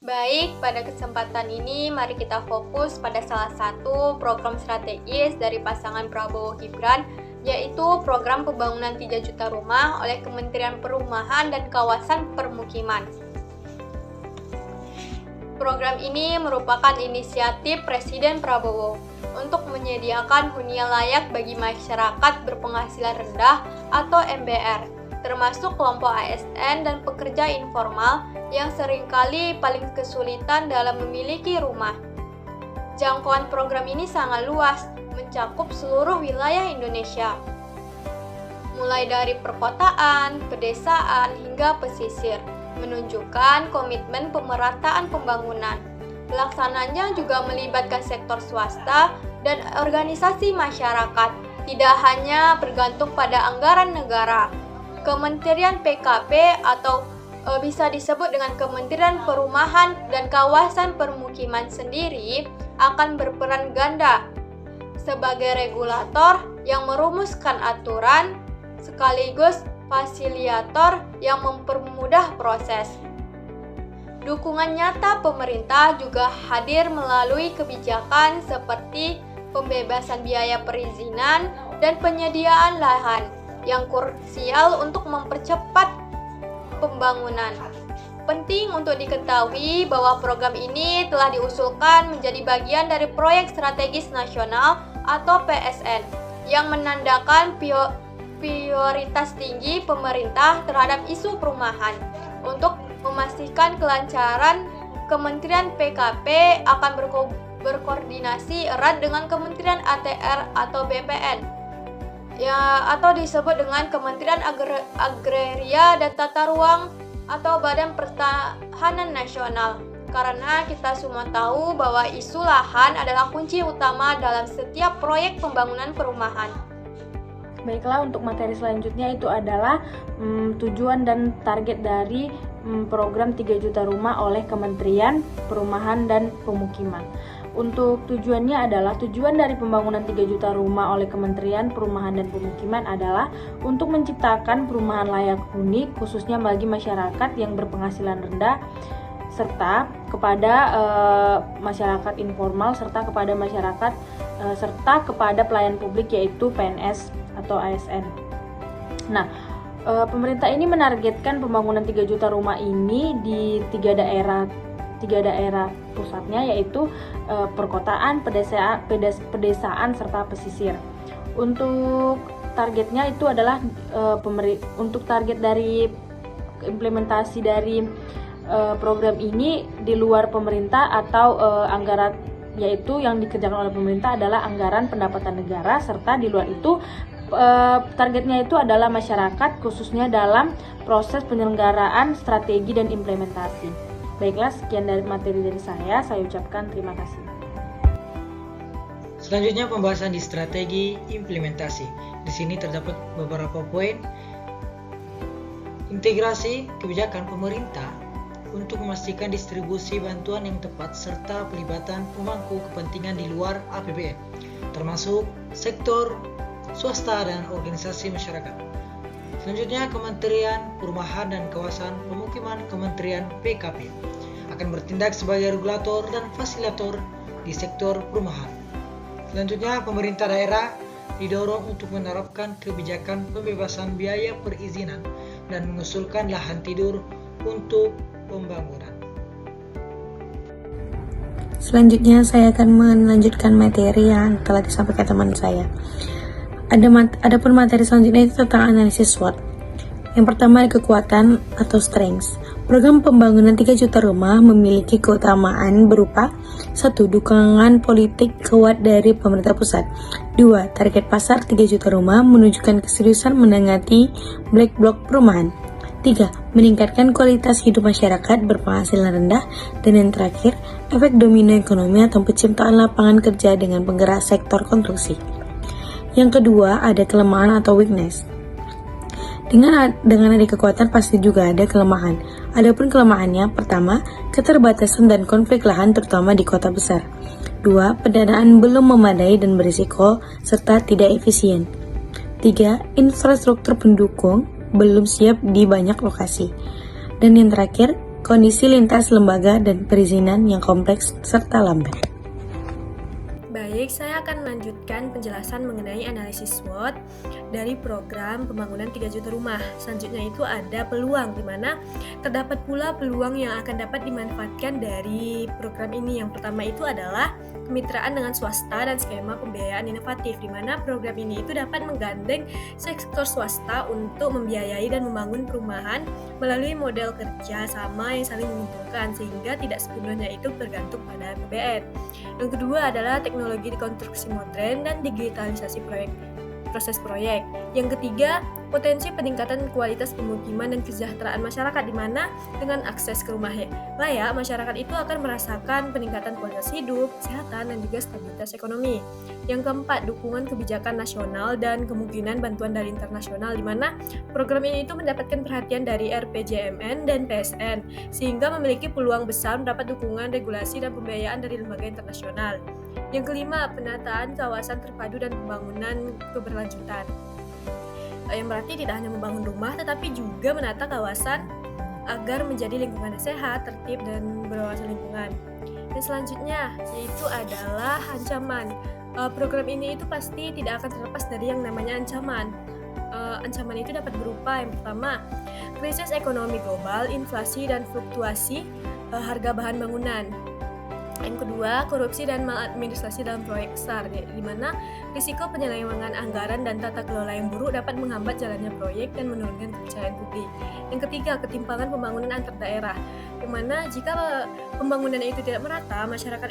Baik, pada kesempatan ini mari kita fokus pada salah satu program strategis dari pasangan Prabowo Gibran, yaitu program pembangunan 3 juta rumah oleh Kementerian Perumahan dan Kawasan Permukiman. Program ini merupakan inisiatif Presiden Prabowo untuk menyediakan hunian layak bagi masyarakat berpenghasilan rendah atau MBR, termasuk kelompok ASN dan pekerja informal yang seringkali paling kesulitan dalam memiliki rumah. Jangkauan program ini sangat luas, mencakup seluruh wilayah Indonesia, mulai dari perkotaan, pedesaan, hingga pesisir, menunjukkan komitmen pemerataan pembangunan. Pelaksananya juga melibatkan sektor swasta dan organisasi masyarakat, tidak hanya bergantung pada anggaran negara. Kementerian PKP atau bisa disebut dengan Kementerian Perumahan dan Kawasan Permukiman sendiri akan berperan ganda sebagai regulator yang merumuskan aturan sekaligus fasilitator yang mempermudah proses. Dukungan nyata pemerintah juga hadir melalui kebijakan seperti pembebasan biaya perizinan dan penyediaan lahan yang krusial untuk mempercepat pembangunan. Penting untuk diketahui bahwa program ini telah diusulkan menjadi bagian dari Proyek Strategis Nasional atau PSN yang menandakan prioritas tinggi pemerintah terhadap isu perumahan. Untuk memastikan kelancaran, Kementerian PKP akan berkoordinasi erat dengan Kementerian ATR atau BPN, atau disebut dengan Kementerian Agraria dan Tata Ruang atau Badan Pertahanan Nasional. Karena kita semua tahu bahwa isu lahan adalah kunci utama dalam setiap proyek pembangunan perumahan. Baiklah, untuk materi selanjutnya itu adalah tujuan dan target dari program 3 juta rumah oleh Kementerian Perumahan dan Pemukiman. Untuk tujuannya adalah tujuan dari pembangunan 3 juta rumah oleh Kementerian Perumahan dan Pemukiman adalah untuk menciptakan perumahan layak huni khususnya bagi masyarakat yang berpenghasilan rendah serta kepada masyarakat informal serta kepada masyarakat serta kepada pelayan publik yaitu PNS atau ASN. Nah, pemerintah ini menargetkan pembangunan 3 juta rumah ini di tiga daerah pusatnya yaitu perkotaan, pedesaan serta pesisir. Untuk targetnya itu adalah untuk target dari implementasi dari program ini di luar pemerintah atau anggaran, yaitu yang dikerjakan oleh pemerintah adalah anggaran pendapatan negara, serta di luar itu targetnya itu adalah masyarakat khususnya dalam proses penyelenggaraan strategi dan implementasi. Baiklah, sekian dari materi dari saya ucapkan terima kasih. Selanjutnya pembahasan di strategi implementasi. Di sini terdapat beberapa poin. Integrasi kebijakan pemerintah untuk memastikan distribusi bantuan yang tepat serta pelibatan pemangku kepentingan di luar APBN, termasuk sektor swasta dan organisasi masyarakat. Selanjutnya, Kementerian Perumahan dan Kawasan Pemukiman Kementerian PKP akan bertindak sebagai regulator dan fasilitator di sektor perumahan. Selanjutnya, pemerintah daerah didorong untuk menerapkan kebijakan pembebasan biaya perizinan dan mengusulkan lahan tidur untuk pembangunan. Selanjutnya saya akan melanjutkan materi yang telah disampaikan teman saya. Adapun materi selanjutnya itu tentang analisis SWOT. Yang pertama ada kekuatan atau strengths. Program pembangunan 3 juta rumah memiliki keutamaan berupa 1. Dukungan politik kuat dari pemerintah pusat. 2. Target pasar 3 juta rumah menunjukkan keseriusan menangani black block perumahan. 3. Meningkatkan kualitas hidup masyarakat berpenghasilan rendah. Dan yang terakhir, efek domino ekonomi atau penciptaan lapangan kerja dengan penggerak sektor konstruksi. Yang kedua, ada kelemahan atau weakness. Dengan ada kekuatan pasti juga ada kelemahan. Adapun kelemahannya, pertama, keterbatasan dan konflik lahan terutama di kota besar. 2. Pendanaan belum memadai dan berisiko serta tidak efisien. 3. Infrastruktur pendukung belum siap di banyak lokasi. Dan yang terakhir, kondisi lintas lembaga dan perizinan yang kompleks serta lambat. Baik, saya akan melanjutkan penjelasan mengenai analisis SWOT dari program pembangunan 3 juta rumah. Selanjutnya itu ada peluang, di mana terdapat pula peluang yang akan dapat dimanfaatkan dari program ini. Yang pertama itu adalah kemitraan dengan swasta dan skema pembiayaan inovatif, di mana program ini itu dapat menggandeng sektor swasta untuk membiayai dan membangun perumahan melalui model kerja sama yang saling menguntungkan, sehingga tidak sepenuhnya itu bergantung pada APBN. Yang kedua adalah teknologi konstruksi modern dan digitalisasi proses proyek. Yang ketiga, potensi peningkatan kualitas pemukiman dan kesejahteraan masyarakat, di mana dengan akses ke rumah layak, masyarakat itu akan merasakan peningkatan kualitas hidup, kesehatan, dan juga stabilitas ekonomi. Yang keempat, dukungan kebijakan nasional dan kemungkinan bantuan dari internasional, di mana program ini itu mendapatkan perhatian dari RPJMN dan PSN, sehingga memiliki peluang besar mendapat dukungan regulasi dan pembiayaan dari lembaga internasional. Yang kelima, penataan kawasan terpadu dan pembangunan keberlanjutan. Yang berarti tidak hanya membangun rumah, tetapi juga menata kawasan agar menjadi lingkungan yang sehat, tertib, dan berwawasan lingkungan. Dan selanjutnya, yaitu adalah ancaman. Program ini itu pasti tidak akan terlepas dari yang namanya ancaman. Ancaman itu dapat berupa yang pertama, krisis ekonomi global, inflasi, dan fluktuasi harga bahan bangunan. Yang kedua, korupsi dan maladministrasi dalam proyek besar, di mana risiko penyelewengan anggaran dan tata kelola yang buruk dapat menghambat jalannya proyek dan menurunkan kepercayaan publik. Yang ketiga, ketimpangan pembangunan antar daerah, di mana jika pembangunan itu tidak merata, masyarakat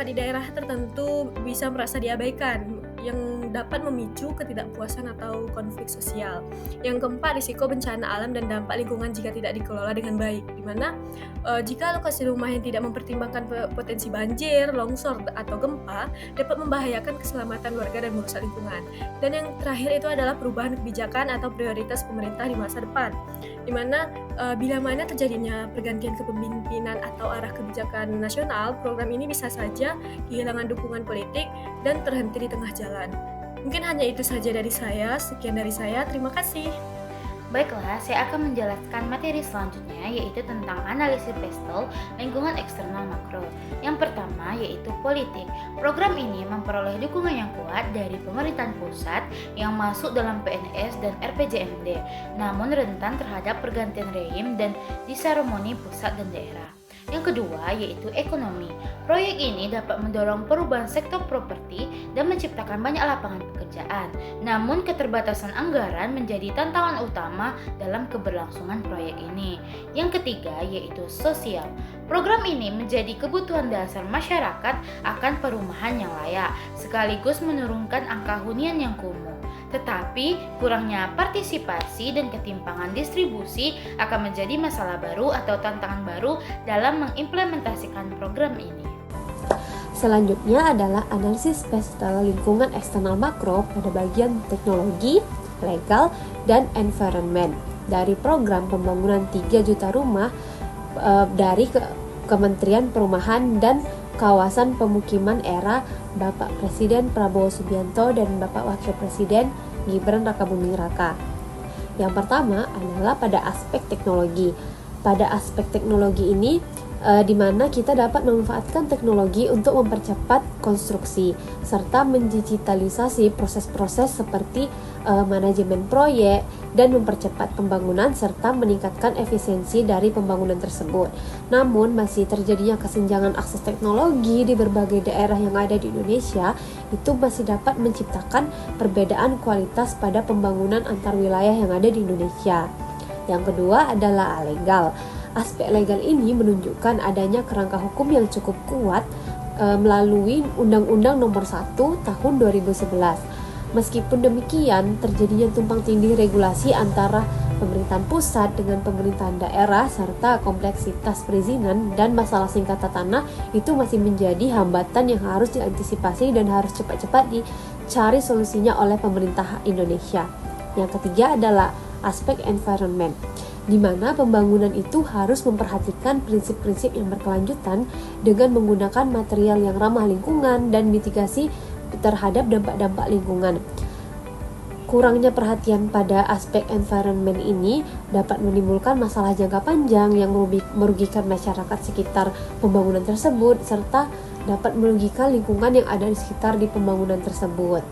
di daerah tertentu bisa merasa diabaikan, yang dapat memicu ketidakpuasan atau konflik sosial. Yang keempat, risiko bencana alam dan dampak lingkungan jika tidak dikelola dengan baik, di mana jika lokasi rumah yang tidak mempertimbangkan potensi banjir, longsor, atau gempa dapat membahayakan keselamatan warga dan merusak lingkungan. Dan yang terakhir itu adalah perubahan kebijakan atau prioritas pemerintah di masa depan, di mana bila mana terjadinya pergantian kepemimpinan atau arah kebijakan nasional, program ini bisa saja kehilangan dukungan politik dan terhenti di tengah jalan. Mungkin hanya itu saja dari saya. Sekian dari saya. Terima kasih. Baiklah, saya akan menjelaskan materi selanjutnya, yaitu tentang analisis PESTEL lingkungan eksternal makro. Yang pertama yaitu politik. Program ini memperoleh dukungan yang kuat dari pemerintahan pusat yang masuk dalam PNS dan RPJMD, namun rentan terhadap pergantian rezim dan disharmoni pusat dan daerah. Yang kedua yaitu ekonomi. Proyek ini dapat mendorong perubahan sektor properti dan menciptakan banyak lapangan pekerjaan. Namun keterbatasan anggaran menjadi tantangan utama dalam keberlangsungan proyek ini. Yang ketiga yaitu sosial. Program ini menjadi kebutuhan dasar masyarakat akan perumahan yang layak, sekaligus menurunkan angka hunian yang kumuh. Tetapi kurangnya partisipasi dan ketimpangan distribusi akan menjadi masalah baru atau tantangan baru dalam mengimplementasikan program ini. Selanjutnya adalah analisis PESTEL lingkungan eksternal makro pada bagian teknologi, legal, dan environment dari program pembangunan 3 juta rumah dari Kementerian Perumahan dan Kawasan Pemukiman era Bapak Presiden Prabowo Subianto dan Bapak Wakil Presiden Gibran Rakabuming Raka. Yang pertama adalah pada aspek teknologi. Pada aspek teknologi ini di mana kita dapat memanfaatkan teknologi untuk mempercepat konstruksi serta mendigitalisasi proses-proses seperti manajemen proyek dan mempercepat pembangunan serta meningkatkan efisiensi dari pembangunan tersebut. Namun masih terjadinya kesenjangan akses teknologi di berbagai daerah yang ada di Indonesia, itu masih dapat menciptakan perbedaan kualitas pada pembangunan antar wilayah yang ada di Indonesia. Yang kedua adalah legal. Aspek legal ini menunjukkan adanya kerangka hukum yang cukup kuat melalui Undang-Undang Nomor 1 Tahun 2011. Meskipun demikian, terjadinya tumpang tindih regulasi antara pemerintahan pusat dengan pemerintahan daerah serta kompleksitas perizinan dan masalah sengketa tanah itu masih menjadi hambatan yang harus diantisipasi dan harus cepat-cepat dicari solusinya oleh pemerintah Indonesia. Yang ketiga adalah aspek environment, di mana pembangunan itu harus memperhatikan prinsip-prinsip yang berkelanjutan dengan menggunakan material yang ramah lingkungan dan mitigasi terhadap dampak-dampak lingkungan. Kurangnya perhatian pada aspek environment ini dapat menimbulkan masalah jangka panjang yang merugikan masyarakat sekitar pembangunan tersebut serta dapat merugikan lingkungan yang ada di sekitar di pembangunan tersebut.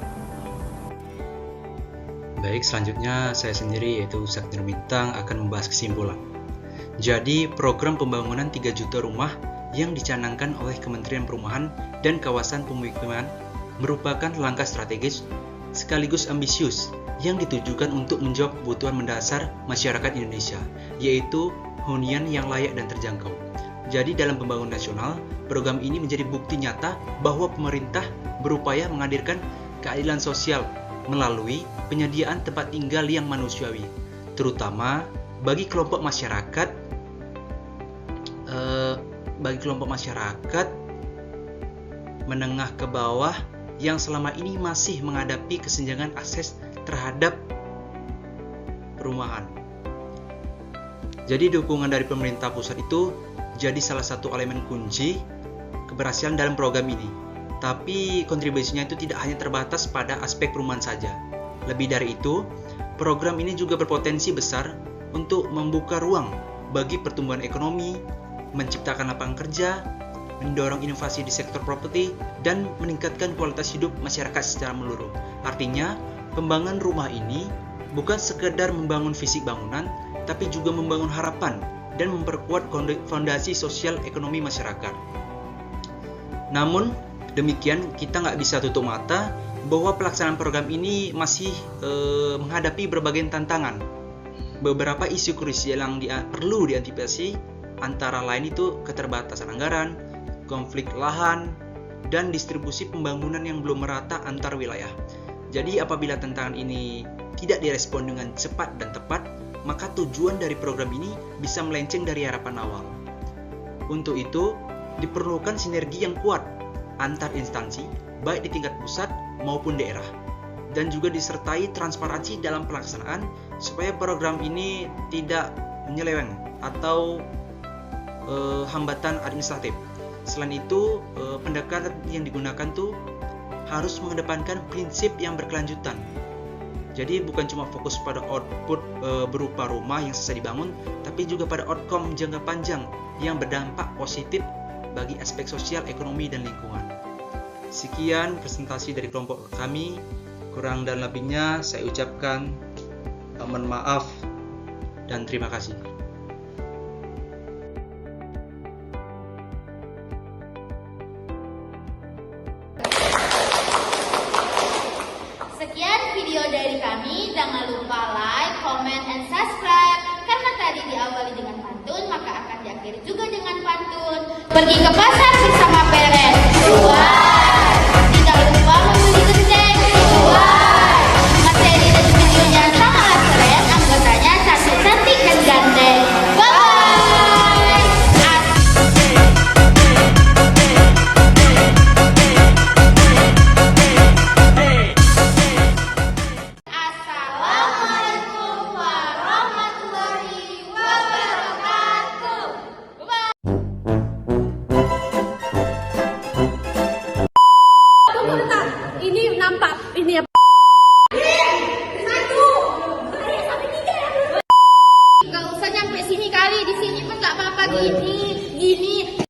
Baik, selanjutnya saya sendiri yaitu Sakti Bintang akan membahas kesimpulan. Jadi, program pembangunan 3 juta rumah yang dicanangkan oleh Kementerian Perumahan dan Kawasan Pemukiman merupakan langkah strategis sekaligus ambisius yang ditujukan untuk menjawab kebutuhan mendasar masyarakat Indonesia, yaitu hunian yang layak dan terjangkau. Jadi dalam pembangunan nasional, program ini menjadi bukti nyata bahwa pemerintah berupaya menghadirkan keadilan sosial melalui penyediaan tempat tinggal yang manusiawi, terutama bagi kelompok masyarakat menengah ke bawah yang selama ini masih menghadapi kesenjangan akses terhadap perumahan. Jadi dukungan dari pemerintah pusat itu jadi salah satu elemen kunci keberhasilan dalam program ini. Tapi kontribusinya itu tidak hanya terbatas pada aspek perumahan saja. Lebih dari itu, program ini juga berpotensi besar untuk membuka ruang bagi pertumbuhan ekonomi, menciptakan lapangan kerja, mendorong inovasi di sektor properti, dan meningkatkan kualitas hidup masyarakat secara menyeluruh. Artinya, pembangunan rumah ini bukan sekedar membangun fisik bangunan, tapi juga membangun harapan dan memperkuat fondasi sosial ekonomi masyarakat. Namun, demikian kita nggak bisa tutup mata bahwa pelaksanaan program ini masih menghadapi berbagai tantangan. Beberapa isu krusial yang perlu diantisipasi antara lain itu keterbatasan anggaran, konflik lahan, dan distribusi pembangunan yang belum merata antar wilayah. Jadi apabila tantangan ini tidak direspon dengan cepat dan tepat, maka tujuan dari program ini bisa melenceng dari harapan awal. Untuk itu, diperlukan sinergi yang kuat antar instansi, baik di tingkat pusat maupun daerah, dan juga disertai transparansi dalam pelaksanaan supaya program ini tidak menyeleweng atau hambatan administratif. Selain itu, pendekatan yang digunakan tuh harus mengedepankan prinsip yang berkelanjutan. Jadi bukan cuma fokus pada output berupa rumah yang selesai dibangun, tapi juga pada outcome jangka panjang yang berdampak positif bagi aspek sosial, ekonomi, dan lingkungan. Sekian presentasi dari kelompok kami. Kurang dan lebihnya saya ucapkan mohon maaf dan terima kasih. Sekian video dari kami, jangan lupa like, comment, and subscribe. Karena tadi diawali dengan pantun, maka akan diakhiri juga dengan pantun. Pergi ke pasar bersama parent. Tidak lupa membeli genteng. Materi dan videonya sangatlah keren, anggotanya cantik-cantik dan ganteng. Bye! Assalamualaikum warahmatullahi wabarakatuh. Ini nampak, ini ya. Gak usah nyampe sini kali, di sini pun gak apa-apa gini.